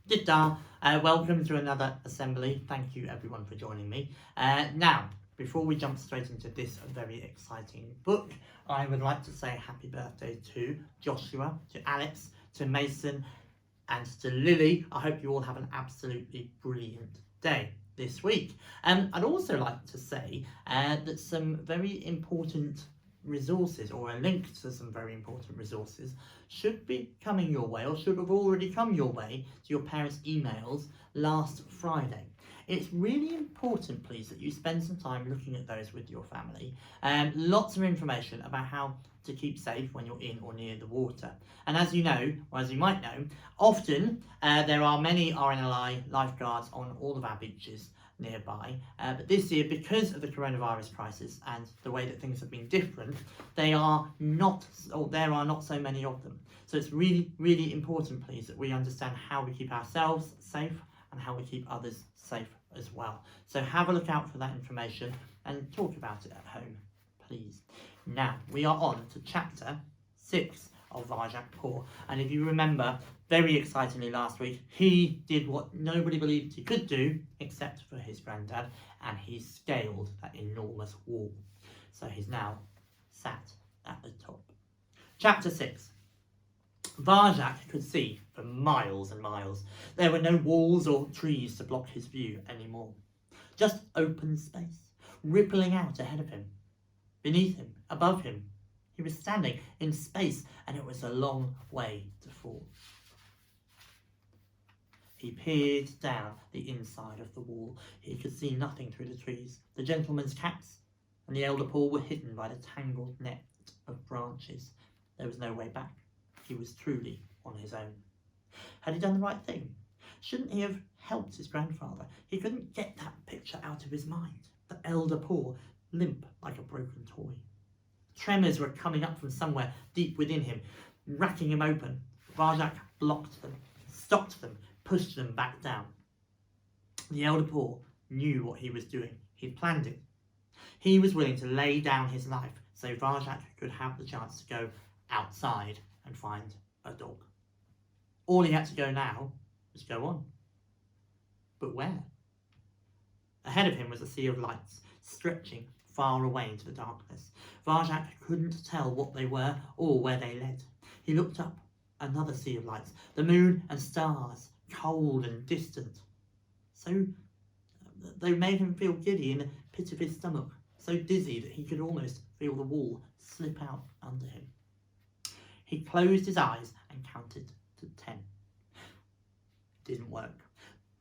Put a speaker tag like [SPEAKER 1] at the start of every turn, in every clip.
[SPEAKER 1] Welcome to another assembly. Thank you everyone for joining me. Now, before we jump straight into this very exciting book, I would like to say happy birthday to Joshua, to Alex, to Mason, and to Lily. I hope you all have an absolutely brilliant day this week. I'd also like to say that some very important resources, or a link to some very important resources, should be coming your way, or should have already come your way to your parents' emails last Friday. It's really important, please, that you spend some time looking at those with your family. Lots of information about how to keep safe when you're in or near the water. And as you know, or as you might know, often there are many RNLI lifeguards on all of our beaches nearby, but this year, because of the coronavirus crisis and the way that things have been different, there are not so many of them. So it's really, really important, please, that we understand how we keep ourselves safe and how we keep others safe as well. So have a look out for that information and talk about it at home, please. Now we are on to chapter 6 of Varjak Paw, and if you remember, very excitingly last week, he did what nobody believed he could do except for his granddad, and he scaled that enormous wall. So he's now sat at the top. Chapter 6. Varjak could see for miles and miles. There were no walls or trees to block his view anymore. Just open space, rippling out ahead of him. Beneath him, above him, he was standing in space, and it was a long way to fall. He peered down the inside of the wall. He could see nothing through the trees. The gentleman's caps and the elder paw were hidden by the tangled net of branches. There was no way back. He was truly on his own. Had he done the right thing? Shouldn't he have helped his grandfather? He couldn't get that picture out of his mind. The elder paw, limp like a broken toy. Tremors were coming up from somewhere deep within him, racking him open. Varjak blocked them, stopped them, pushed them back down. The elder paw knew what he was doing. He'd planned it. He was willing to lay down his life so Varjak could have the chance to go outside and find a dog. All he had to go now was go on. But where? Ahead of him was a sea of lights, stretching far away into the darkness. Varjak couldn't tell what they were or where they led. He looked up. Another sea of lights, the moon and stars, cold and distant. So they made him feel giddy in the pit of his stomach, so dizzy that he could almost feel the wall slip out under him. He closed his eyes and counted to 10. It didn't work.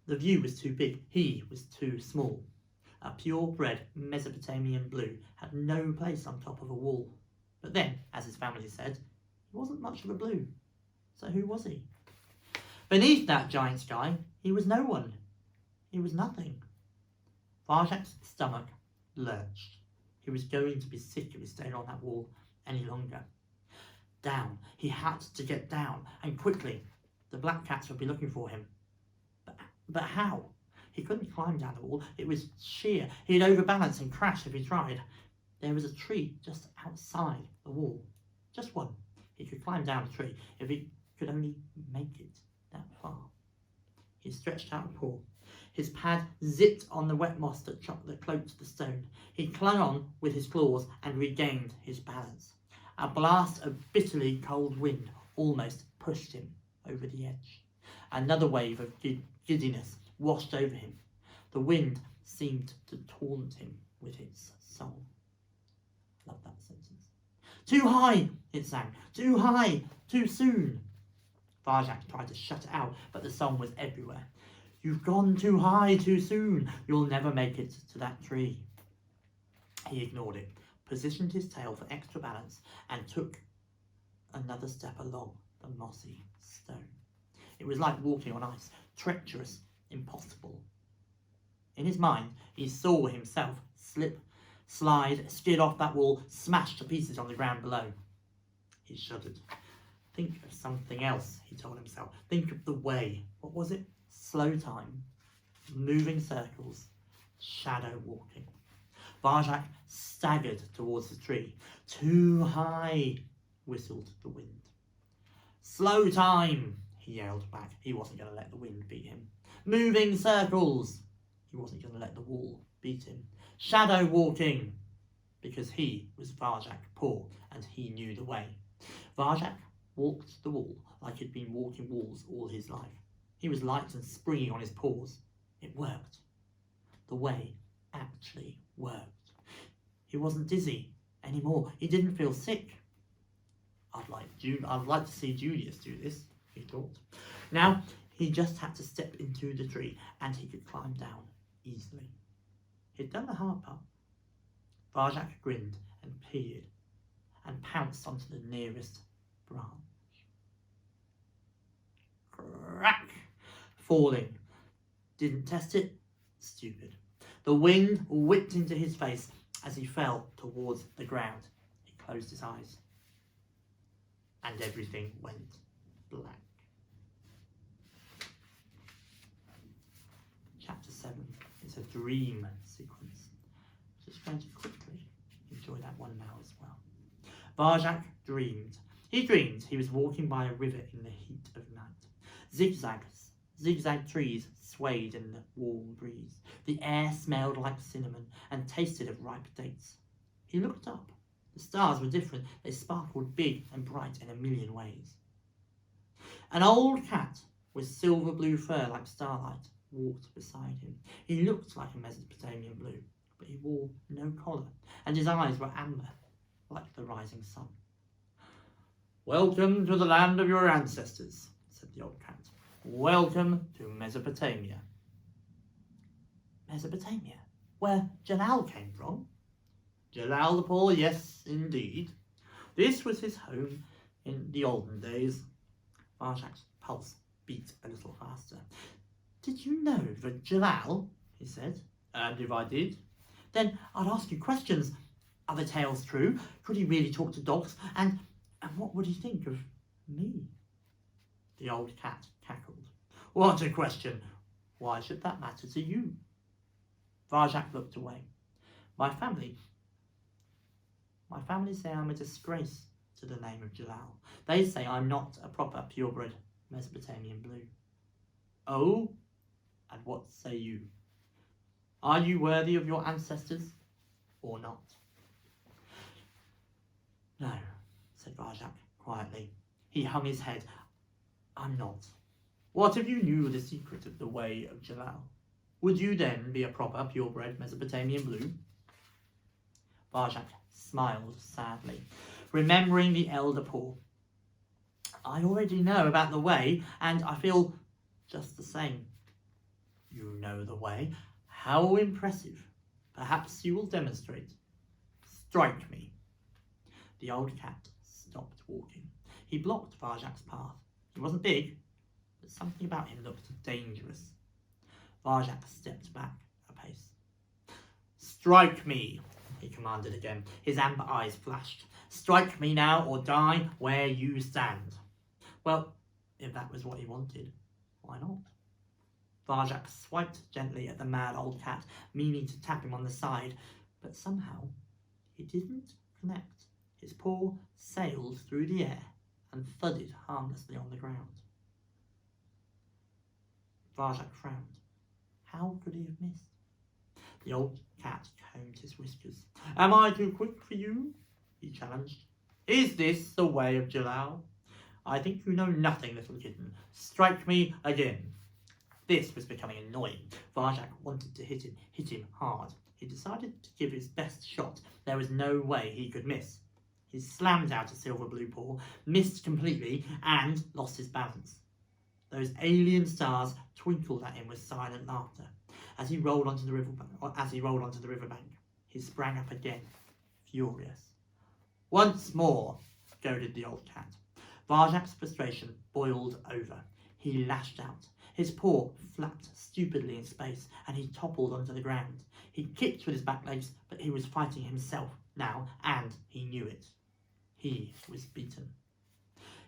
[SPEAKER 1] The view was too big. He was too small. A purebred Mesopotamian blue had no place on top of a wall. But then, as his family said, he wasn't much of a blue. So who was he? Beneath that giant sky, he was no one. He was nothing. Varjak's stomach lurched. He was going to be sick if he stayed on that wall any longer. Down. He had to get down, and quickly. The black cats would be looking for him. But how? He couldn't climb down the wall. It was sheer. He'd overbalance and crash if he tried. There was a tree just outside the wall. Just one. He could climb down the tree if he could only make it that far. He stretched out a paw. His pad zipped on the wet moss that cloaked the stone. He clung on with his claws and regained his balance. A blast of bitterly cold wind almost pushed him over the edge. Another wave of giddiness washed over him. The wind seemed to taunt him with its song. Love that sentence. Too high, it sang. Too high, too soon. Varjak tried to shut it out, but the song was everywhere. You've gone too high too soon. You'll never make it to that tree. He ignored it, positioned his tail for extra balance, and took another step along the mossy stone. It was like walking on ice, treacherous, impossible. In his mind, he saw himself slip, slide, skid off that wall, smashed to pieces on the ground below. He shuddered. Think of something else, he told himself. Think of the way. What was it? Slow time, moving circles, shadow walking. Varjak staggered towards the tree. Too high, whistled the wind. Slow time, he he yelled back. He wasn't going to let the wind beat him. Moving circles! He wasn't going to let the wall beat him. Shadow walking! Because he was Varjak Paw, and he knew the way. Varjak walked the wall like he'd been walking walls all his life. He was light and springy on his paws. It worked. The way actually worked. He wasn't dizzy anymore. He didn't feel sick. I'd like to see Julius do this, he thought. Now, he just had to step into the tree and he could climb down easily. He'd done the hard part. Varjak grinned and peered and pounced onto the nearest branch. Crack! Falling. Didn't test it? Stupid. The wind whipped into his face as he fell towards the ground. He closed his eyes. And everything went black. Chapter 7 is a dream sequence. Just going to quickly enjoy that one now as well. Varjak dreamed. He dreamed he was walking by a river in the heat of night. Zigzag trees swayed in the warm breeze. The air smelled like cinnamon and tasted of ripe dates. He looked up. The stars were different. They sparkled big and bright in a million ways. An old cat with silver blue fur like starlight walked beside him. He looked like a Mesopotamian blue, but he wore no collar, and his eyes were amber, like the rising sun. "Welcome to the land of your ancestors," said the old cat. "Welcome to Mesopotamia." Mesopotamia? Where Jalal came from? Jalal the Paw, yes, indeed. This was his home in the olden days. Varjak's pulse beat a little faster. "Did you know that Jalal?" he said. "And if I did?" "Then I'd ask you questions. Are the tales true? Could he really talk to dogs? And what would he think of me?" The old cat cackled. "What a question! Why should that matter to you?" Varjak looked away. My family say I'm a disgrace to the name of Jalal. They say I'm not a proper purebred Mesopotamian blue." "Oh? And what say you? Are you worthy of your ancestors or not?" "No," said Varjak quietly. He hung his head. "I'm not." "What if you knew the secret of the way of Jalal? Would you then be a proper purebred Mesopotamian blue?" Varjak smiled sadly, remembering the elder Paw. "I already know about the way, and I feel just the same." "You know the way? How impressive. Perhaps you will demonstrate. Strike me." The old cat stopped walking. He blocked Varjak's path. He wasn't big, but something about him looked dangerous. Varjak stepped back a pace. "Strike me," he commanded again. His amber eyes flashed. "Strike me now or die where you stand." Well, if that was what he wanted, why not? Varjak swiped gently at the mad old cat, meaning to tap him on the side, but somehow he didn't connect. His paw sailed through the air and thudded harmlessly on the ground. Varjak frowned. How could he have missed? The old cat combed his whiskers. "Am I too quick for you?" he challenged. "Is this the way of Jalal? I think you know nothing, little kitten. Strike me again." This was becoming annoying. Varjak wanted to hit him hard. He decided to give his best shot. There was no way he could miss. He slammed out a silver blue paw, missed completely, and lost his balance. Those alien stars twinkled at him with silent laughter. As he rolled onto the riverbank, he sprang up again, furious. "Once more," goaded the old cat. Varjak's frustration boiled over. He lashed out. His paw flapped stupidly in space, and he toppled onto the ground. He kicked with his back legs, but he was fighting himself now, and he knew it. He was beaten.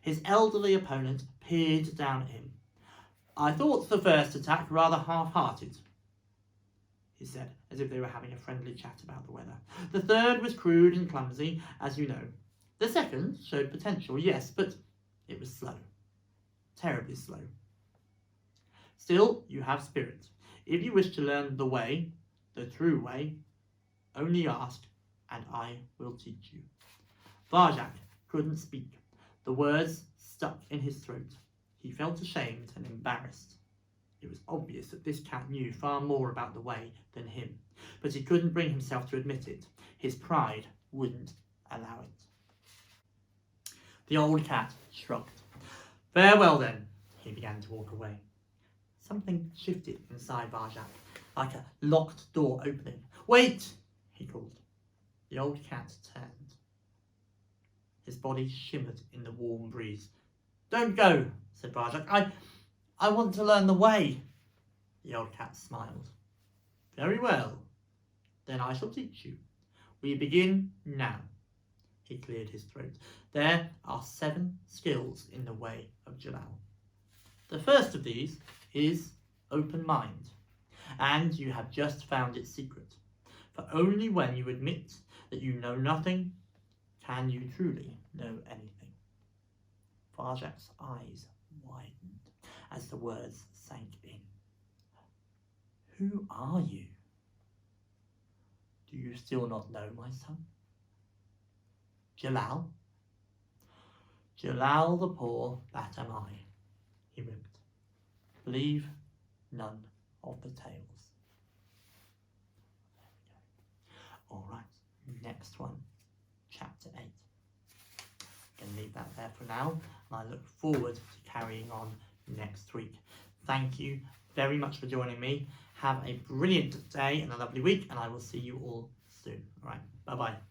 [SPEAKER 1] His elderly opponent peered down at him. "I thought the first attack rather half-hearted," he said, as if they were having a friendly chat about the weather. "The third was crude and clumsy, as you know. The second showed potential, yes, but it was slow. terribly slow. Still, you have spirit. If you wish to learn the way, the true way, only ask, and I will teach you. Varjak couldn't speak. The words stuck in his throat. He felt ashamed and embarrassed. It was obvious that this cat knew far more about the way than him, but he couldn't bring himself to admit it. His pride wouldn't allow it. The old cat shrugged. Farewell then, he began to walk away. Something shifted inside Varjak, like a locked door opening. Wait, he called. The old cat turned. His body shimmered in the warm breeze. Don't go, said Varjak. I want to learn the way. The old cat smiled. Very well. Then I shall teach you. We begin now. He cleared his throat. There are 7 skills in the way of Jalal. The first of these is open mind, and you have just found its secret. For only when you admit that you know nothing can you truly know anything. Varjak's eyes widened as the words sank in. Who are you? Do you still not know, my son? Jalal? Jalal the Paw, that am I, he ripped. Believe none of the tales. Alright, next one, chapter 8. I'm going to leave that there for now, and I look forward to carrying on next week. Thank you very much for joining me. Have a brilliant day and a lovely week, and I will see you all soon. Alright, bye bye.